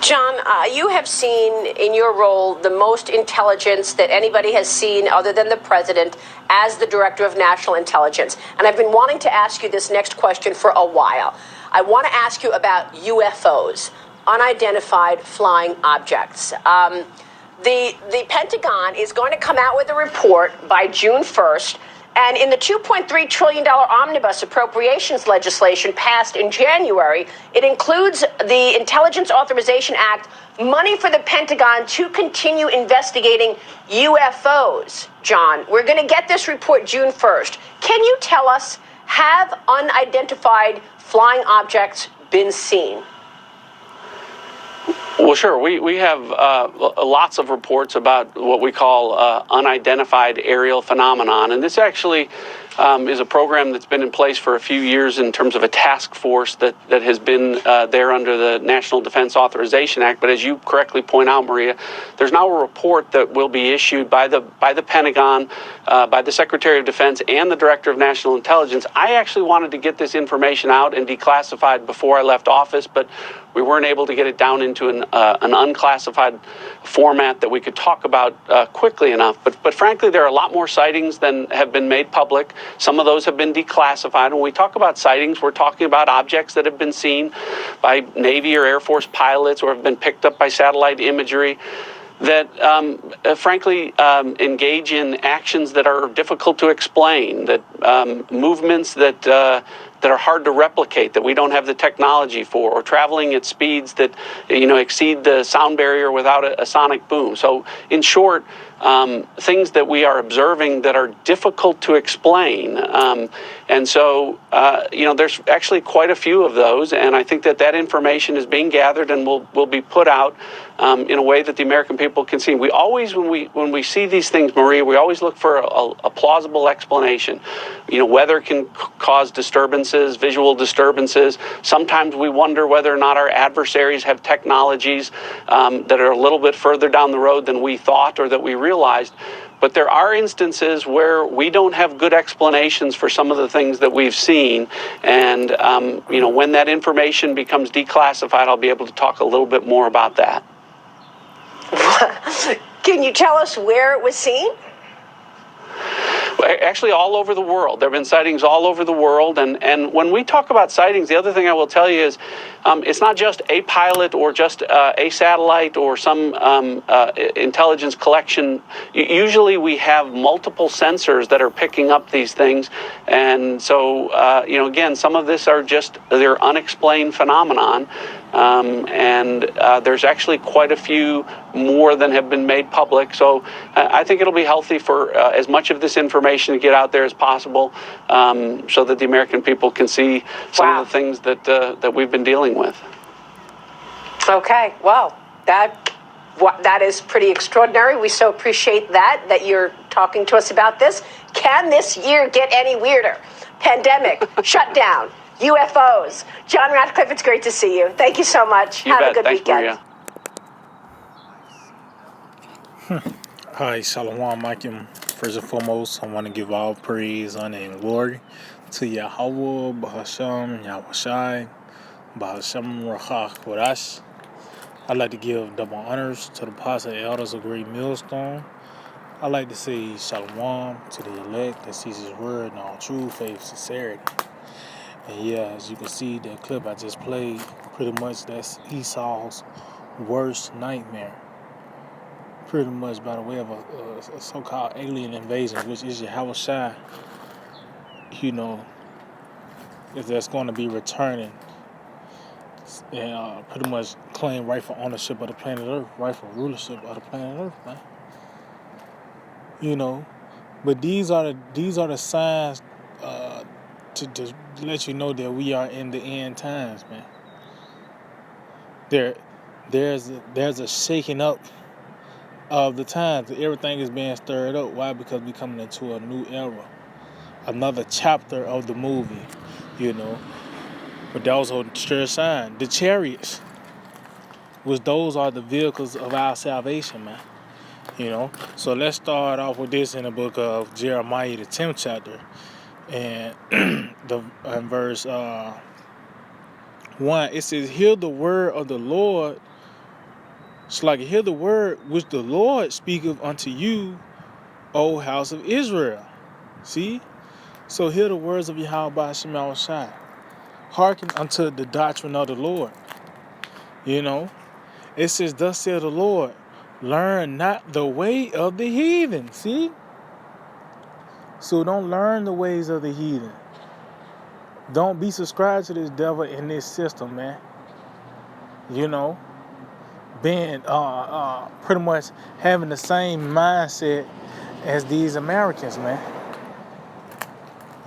John, you have seen in your role the most intelligence that anybody has seen other than the president as the director of national intelligence. And I've been wanting to ask you this next question for a while. I want to ask you about UFOs, unidentified flying objects. The Pentagon is going to come out with a report by June 1st. And in the $2.3 trillion omnibus appropriations legislation passed in January, it includes the Intelligence Authorization Act, money for the Pentagon to continue investigating UFOs. John, we're going to get this report June 1st. Can you tell us, have unidentified flying objects been seen? Well, sure. We have lots of reports about what we call unidentified aerial phenomenon. And this actually is a program that's been in place for a few years in terms of a task force that has been there under the National Defense Authorization Act. But as you correctly point out, Maria, there's now a report that will be issued by the Pentagon, by the Secretary of Defense and the Director of National Intelligence. I actually wanted to get this information out and declassified before I left office, but we weren't able to get it down into an unclassified format that we could talk about quickly enough. But frankly, there are a lot more sightings than have been made public. Some of those have been declassified. When we talk about sightings, we're talking about objects that have been seen by Navy or Air Force pilots or have been picked up by satellite imagery that frankly engage in actions that are difficult to explain, that movements that are hard to replicate, that we don't have the technology for, or traveling at speeds that exceed the sound barrier without a sonic boom. So in short, things that we are observing that are difficult to explain. And so, there's actually quite a few of those, and I think that information is being gathered and will be put out in a way that the American people can see. We always, when we see these things, Maria, we always look for a plausible explanation. Weather can cause disturbances, visual disturbances. Sometimes we wonder whether or not our adversaries have technologies that are a little bit further down the road than we thought or that we realized. But there are instances where we don't have good explanations for some of the things that we've seen. And, when that information becomes declassified, I'll be able to talk a little bit more about that. Can you tell us where it was seen? Actually, all over the world. There have been sightings all over the world. And when we talk about sightings, the other thing I will tell you is it's not just a pilot or just a satellite or some intelligence collection. Usually we have multiple sensors that are picking up these things. And so, again, some of this are they're unexplained phenomenon. And there's actually quite a few more than have been made public. So I think it'll be healthy for as much of this information to get out there as possible so that the American people can see some of the things that we've been dealing with. Okay, well, that is pretty extraordinary. We so appreciate that you're talking to us about this. Can this year get any weirder? Pandemic, shutdown, UFOs. John Ratcliffe, it's great to see you. Thank you so much. You Have bet. a good Thanks, weekend. Maria. Hi, Shalom, Maikim. First and foremost, I want to give all praise, honor, and glory to Yahweh, Bahasham, Yahushai, Bahasham Rachach Kodash. I'd like to give double honors to the pastors and elders of Great Millstone. I'd like to say Shalom to the elect that sees his word in all true faith, sincerity. And yeah, as you can see, that clip I just played, pretty much that's Esau's worst nightmare. Pretty much by the way of a so-called alien invasion, which is Yahushua, if that's going to be returning and pretty much claim rightful ownership of the planet Earth, rightful rulership of the planet Earth, man. But these are the signs to let you know that we are in the end times, man. There's a shaking up of the times. Everything is being stirred up. Why? Because we're coming into a new era, another chapter of the movie, But that was a sure sign. The chariots, those are the vehicles of our salvation, man. So let's start off with this in the book of Jeremiah, the 10th chapter, and verse 1. It says, "Hear the word of the Lord, It's like, hear the word which the Lord speaketh unto you, O house of Israel. See? So hear the words of Yahweh Shema Shai. Hearken unto the doctrine of the Lord. You know? It says, thus saith the Lord, learn not the way of the heathen. See? So don't learn the ways of the heathen. Don't be subscribed to this devil in this system, man. You know? Being pretty much having the same mindset as these Americans, man.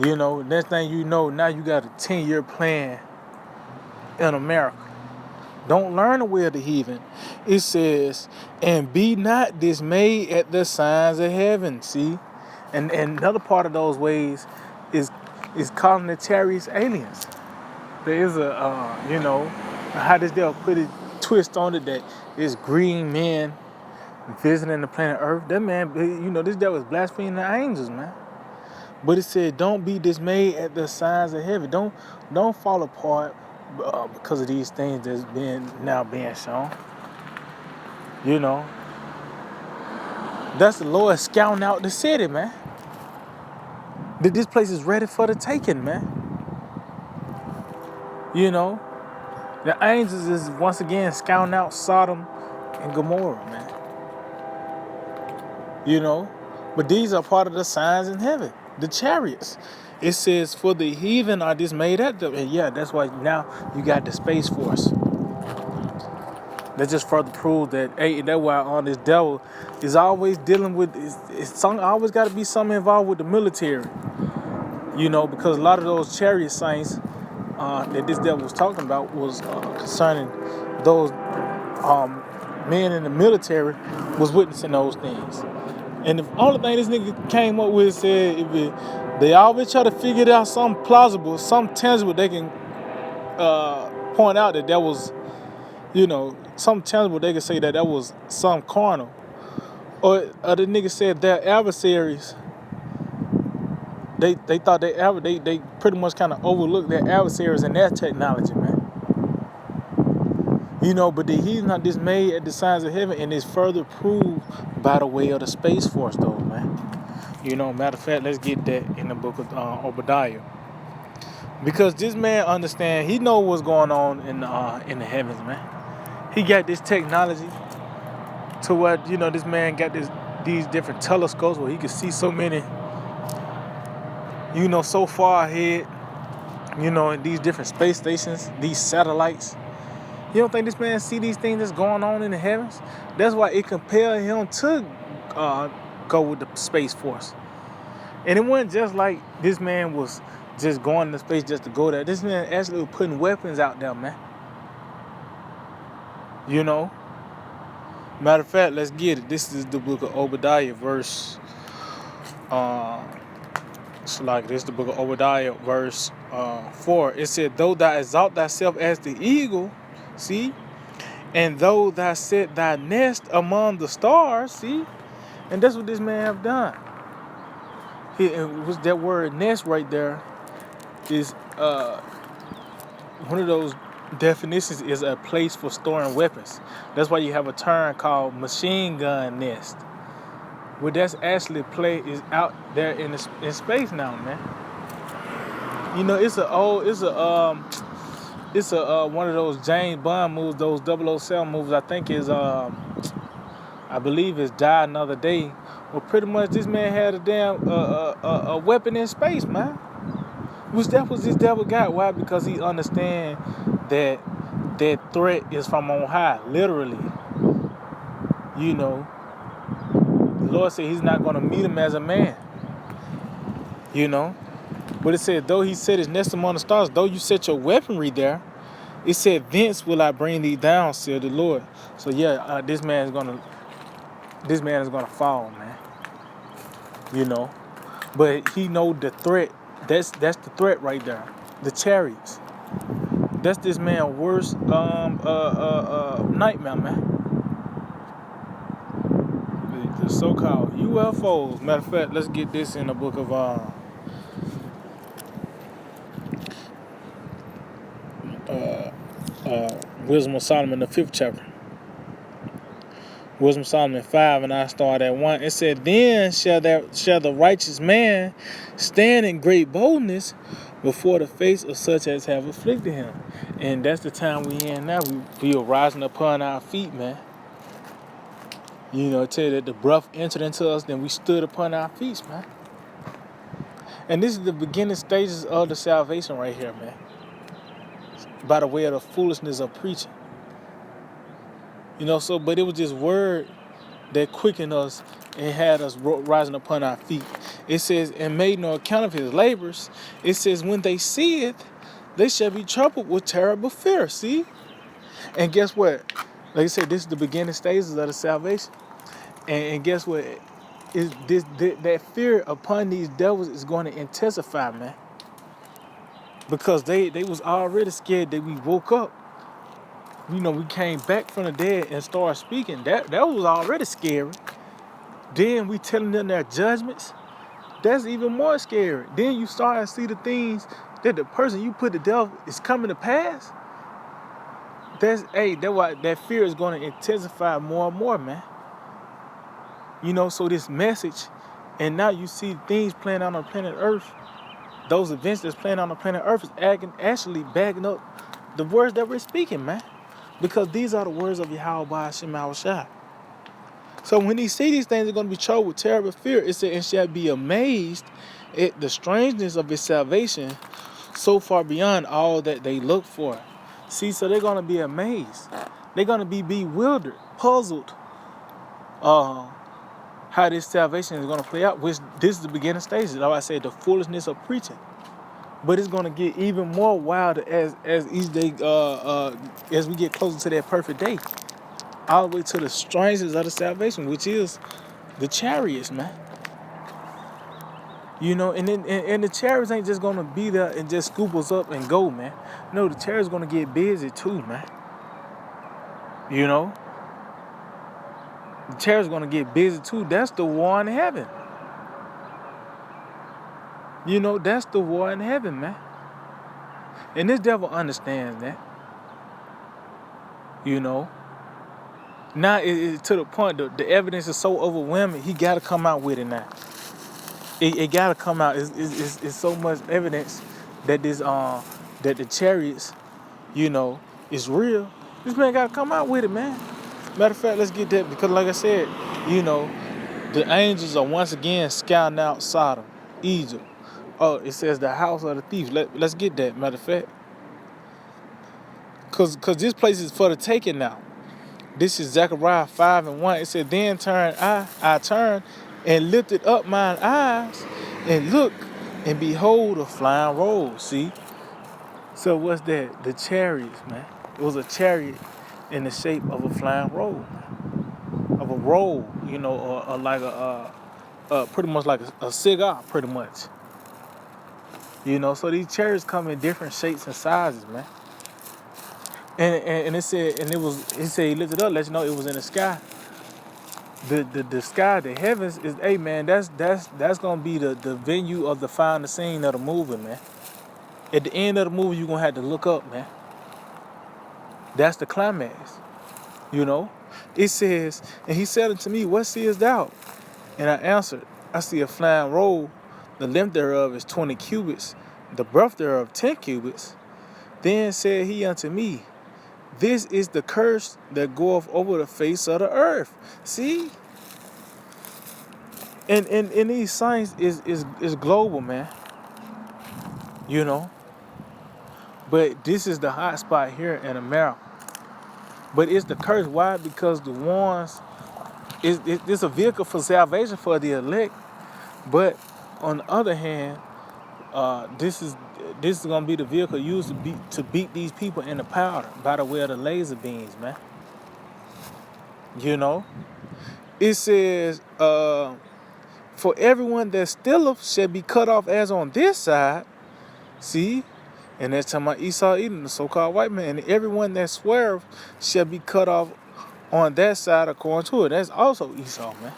You know, next thing you know, now you got a 10-year plan in America. Don't learn the way of the heathen. It says, and be not dismayed at the signs of heaven. See? And another part of those ways is colonitarian aliens. There is a, you know, how this devil put a twist on it that it's green men visiting the planet Earth. That man, you know, this devil is blaspheming the angels, man. But it said, don't be dismayed at the signs of heaven. Don't fall apart because of these things that's now being shown. You know, that's the Lord scouting out the city, man. This place is ready for the taking, man. You know, the angels is once again scouting out Sodom and Gomorrah, man. You know, but these are part of the signs in heaven, the chariots. It says, for the heathen are dismayed at them. And yeah, that's why now you got the Space Force. That just further proves that, hey, that's why on this devil is always dealing with, always got to be something involved with the military. You know, because a lot of those chariot saints that this devil was talking about was concerning those men in the military was witnessing those things. And the only thing this nigga came up with said, they always try to figure out something plausible, something tangible they can point out that was, you know, something tangible they can say that was some carnal. Or the nigga said their adversaries, they thought they pretty much kind of overlooked their adversaries and their technology, man. You know, but he's not dismayed at the signs of heaven, and it's further proved by the way of the Space Force, though, man. You know, matter of fact, let's get that in the book of Obadiah. Because this man understand, he know what's going on in the heavens, man. He got this technology to what, you know, this man got these different telescopes where he can see so many, you know, so far ahead, you know, in these different space stations, these satellites. You don't think this man see these things that's going on in the heavens? That's why it compelled him to go with the Space Force. And it wasn't just like this man was just going into space just to go there. This man actually was putting weapons out there, man. You know? Matter of fact, let's get it. This is the book of Obadiah, verse... this is the book of Obadiah, verse 4. It said, though thou exalt thyself as the eagle... See? And though thou set thy nest among the stars, see? And that's what this man have done. It was that word nest right there is one of those definitions is a place for storing weapons. That's why you have a term called machine gun nest. Well, that's actually is out there in space now, man. You know, it's one of those James Bond movies, those 007 movies. I think I believe it's Die Another Day. Well, pretty much this man had a damn a weapon in space, man. Which that was this devil got. Why? Because he understand that threat is from on high, literally. You know, the Lord said he's not going to meet him as a man. You know, but it said, though he set his nest among the stars, though you set your weaponry there, it said, thence will I bring thee down, said the Lord. So yeah, this man is gonna fall, man. You know, but he know the threat. That's the threat right there. The chariots. That's this man's worst nightmare, man. The so-called UFOs. Matter of fact, let's get this in the book of Wisdom of Solomon, the 5th chapter. Wisdom Solomon 5, and I start at 1. It said, then shall the righteous man stand in great boldness before the face of such as have afflicted him. And that's the time we in now. We are rising upon our feet, man. You know, tell you that the breath entered into us, then we stood upon our feet, man. And this is the beginning stages of the salvation right here, man. By the way of the foolishness of preaching. You know, so, but it was this word that quickened us and had us rising upon our feet. It says, and made no account of his labors. It says, when they see it, they shall be troubled with terrible fear. See? And guess what? Like I said, this is the beginning stages of the salvation. And guess what? That fear upon these devils is going to intensify, man. Because they was already scared that we woke up. You know, we came back from the dead and started speaking. That was already scary. Then we telling them their judgments. That's even more scary. Then you start to see the things that the person you put to death is coming to pass. That's why that fear is going to intensify more and more, man. You know, so this message, and now you see things playing out on planet Earth. Those events that's playing on the planet Earth is actually backing up the words that we're speaking, man. Because these are the words of Yahweh Hashem Yahushua. So when he see these things, they're going to be troubled with terrible fear. It said, and shall be amazed at the strangeness of his salvation, so far beyond all that they look for. See, so they're going to be amazed. They're going to be bewildered, puzzled, how this salvation is going to play out. Which this is the beginning stages. Like I said, the foolishness of preaching. But it's going to get even more wilder as each day, as we get closer to that perfect day. All the way to the strangeness of the salvation, which is the chariots, man. You know, and then and the chariots ain't just gonna be there and just scoop us up and go, man. No, the chariots gonna get busy too, man. You know, the chariots gonna get busy too. That's the war in heaven. You know, that's the war in heaven, man. And this devil understands that. You know. Now it's to the point the evidence is so overwhelming. He got to come out with it now. It got to come out. It's so much evidence that that the chariots, you know, is real. This man got to come out with it, man. Matter of fact, let's get that, because like I said, you know, the angels are once again scouting out Sodom, Egypt. Oh, it says the house of the thieves. Let's get that. Matter of fact, cause this place is for the taking now. This is Zechariah 5:1. It said, then I turned and lifted up mine eyes and looked, and behold a flying roll. See? So what's that? The chariots, man. It was a chariot in the shape of a flying roll. Of a roll, you know, or like pretty much like a cigar, pretty much. You know, so these chariots come in different shapes and sizes, man. And it said, he said he lifted up, let you know it was in the sky. The sky, the heavens is, hey man, that's gonna be the venue of the final scene of the movie, man. At the end of the movie, you're gonna have to look up, man. That's the climax. You know? It says, and he said unto me, what seest thou? And I answered, I see a flying roll, the length thereof is 20 cubits, the breadth thereof 10 cubits. Then said he unto me, this is the curse that goeth over the face of the earth. See? And these signs is global, man. You know? But this is the hot spot here in America. But it's the curse. Why? Because the ones, it's a vehicle for salvation for the elect. But on the other hand, this is gonna be the vehicle used to beat these people in the powder by the way of the laser beams, man. You know, it says, for everyone that stealeth shall be cut off as on this side. See, and that's talking about Esau, Edom, the so-called white man. And everyone that sweareth shall be cut off on that side according to it. That's also Esau, man.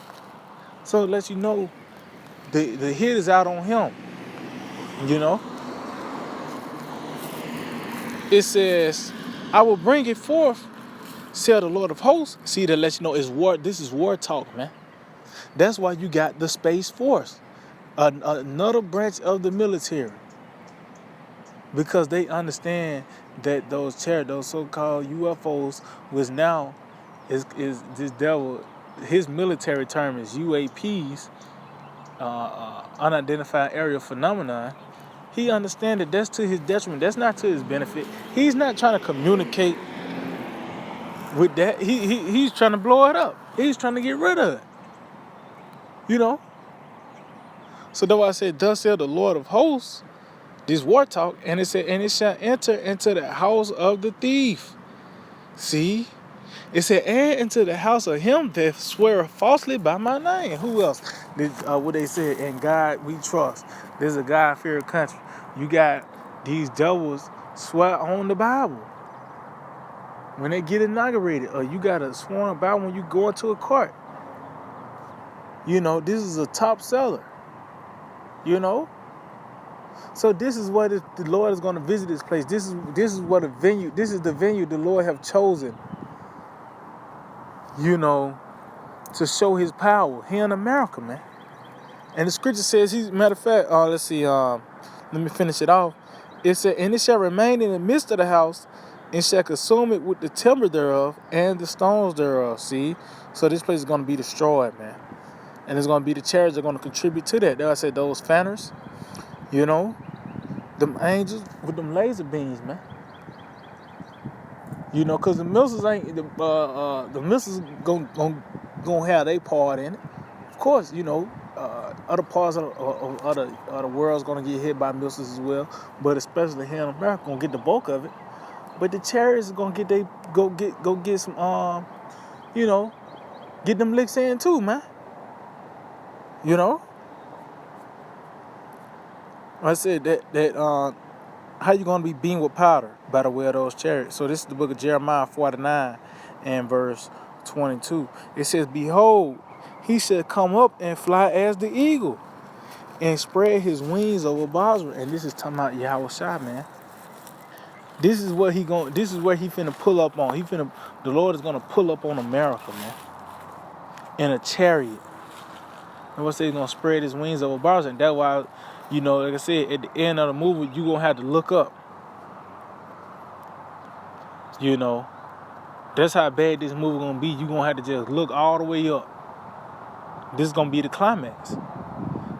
So it lets you know the hit is out on him. You know. It says, I will bring it forth Said the Lord of hosts. See, to let you know it's war. This is war talk, man. That's why you got the Space Force, another branch of the military, because they understand that those so-called UFOs, was now is this devil. His military term is UAPs, unidentified aerial phenomenon. He understands that that's to his detriment. That's not to his benefit. He's not trying to communicate with that. He's trying to blow it up. He's trying to get rid of it. You know. So that's why I said, "Thus said the Lord of hosts." This war talk, and it said, "And it shall enter into the house of the thief." See, it said, "And into the house of him that sweareth falsely by my name." Who else? What they said, "In God we trust." This is a God-fearing country. You got these devils swear on the Bible when they get inaugurated, or you got a sworn Bible when you go into a court. You know, this is a top seller. You know. So this is what the Lord is going to visit this place. This is what a venue. This is the venue the Lord have chosen. You know, to show His power here in America, man. And the scripture says, matter of fact, let's see. Let me finish it off. It said, "And it shall remain in the midst of the house, and shall consume it with the timber thereof and the stones thereof." See, so this place is going to be destroyed, man. And it's going to be the chariots that are going to contribute to that. There I said those fanners. You know. Them angels with them laser beams, man. You know, cause the missiles ain't the missiles gonna have their part in it. Of course, you know, other parts of the world's gonna get hit by missiles as well, but especially here in America, gonna get the bulk of it. But the chariots is gonna go get some you know, get them licks in too, man. You know. I said that how you going to be beaten with powder? By the way of those chariots. So this is the book of Jeremiah 49 and verse 22. It says, "Behold, he shall come up and fly as the eagle, and spread his wings over Basra." And this is talking about Yahweh Shai, man. This is where he finna pull up on. The Lord is gonna pull up on America, man, in a chariot. And what say he's gonna spread his wings over Basra, and that's why, you know, like I said, at the end of the movie, you gonna have to look up. You know, that's how bad this movie gonna be. You gonna have to just look all the way up. This is gonna be the climax.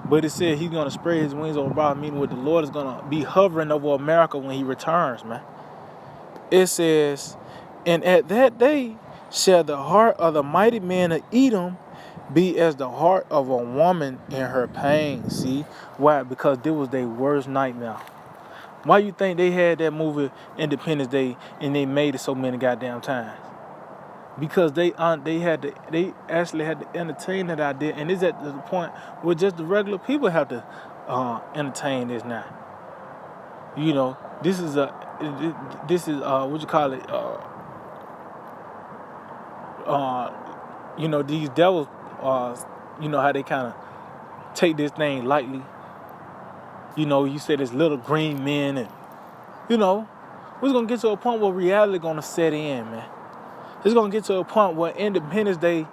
But it said he's gonna spread his wings over Basra, meaning what the Lord is gonna be hovering over America when He returns, man. It says, "And at that day shall the heart of the mighty man of Edom be as the heart of a woman in her pain." See why? Because this was their worst nightmare. Why you think they had that movie Independence Day and they made it so many goddamn times? Because they actually had to entertain that idea, and it's at the point where just the regular people have to entertain this now. You know, this is what you call it? You know, these devils. You know how they kind of take this thing lightly. You know, you said there's little green men, and you know, we're gonna get to a point where reality gonna set in, man. It's gonna get to a point where Independence Day,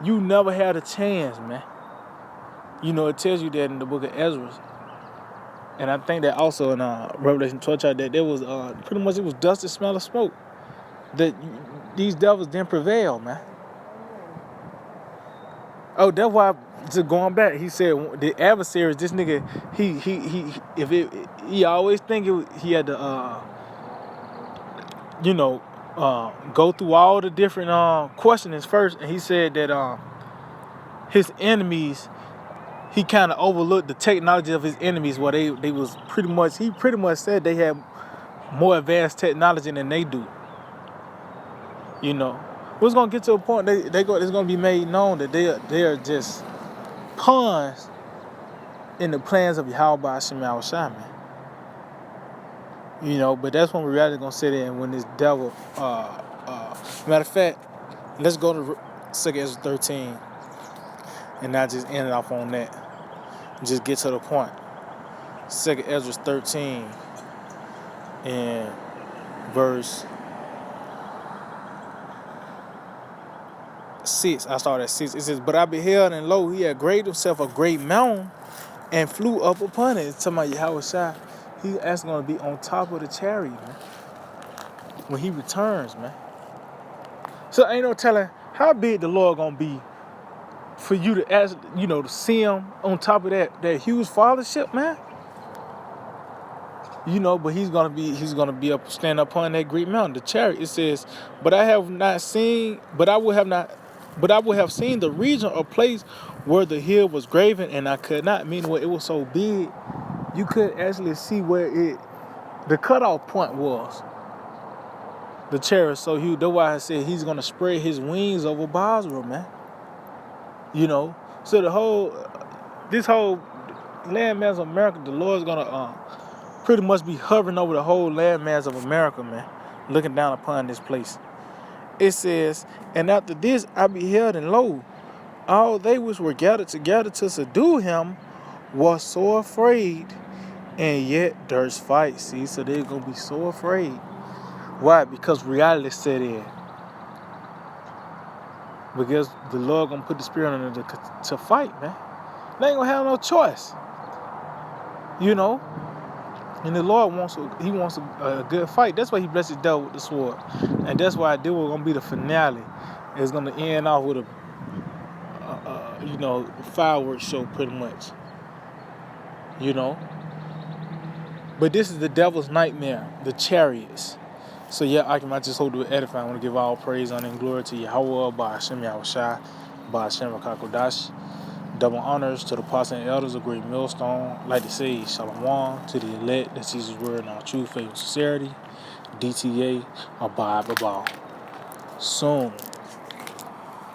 you never had a chance, man. You know, it tells you that in the book of Ezra, and I think that also in Revelation 12 that there was pretty much it was dust and smell of smoke. That these devils didn't prevail, man. Oh, that's why. Just going back, he said the adversaries. This nigga, he always think he had to, you know, go through all the different questionings first, and he said that his enemies, he kind of overlooked the technology of his enemies, where they was he pretty much said they had more advanced technology than they do. You know, we're gonna get to a point it's gonna be made known that they are just pawns in the plans of Yahweh Hashem Shai, man. You know, but that's when reality gonna sit in, when this devil. Matter of fact, let's go to 2 Ezra 13, and not just end it off on that. Just get to the point. 2 Ezra 13 and verse 6. I started at 6. It says, but I beheld, and lo, he had graved himself a great mountain and flew up upon it. It's talking about Yahweh Shai. He's actually going to be on top of the chariot, man, when he returns, man. So ain't no telling how big the Lord going to be for you to ask, to see him on top of that huge fathership, man. But he's gonna be up, stand upon that great mountain, the chariot. It says, but I will have seen the region or place where the hill was graven, and I could not. Meaning, where it was so big, you could actually see where the cutoff point was. The chariot so huge. That's why I said he's gonna spread his wings over Basra, man. So this whole landmass of America, the Lord's gonna pretty much be hovering over the whole landmass of America, man, looking down upon this place. It says, and after this I beheld, and lo, all they which were gathered together to subdue him was so afraid, and yet durst fight. See, so they're gonna be so afraid. Why? Because reality set in. Because the Lord gonna put the spirit on them to fight, man. They ain't gonna have no choice. And the Lord wants a good fight. That's why he blessed the devil with the sword. And that's why this was going to be the finale. It's going to end off with a fireworks show pretty much. But this is the devil's nightmare, the chariots. So I just hope to edify. I want to give all praise, honor, and glory to Yahweh, Ba'ashem Yahushai, Ba'ashem Rakakodash. Double honors to the apostles and elders of Great Millstone. Like to say, Shalom to the elect that sees his word in all truth, faith, and sincerity. DTA, Abide, Babal. Soon.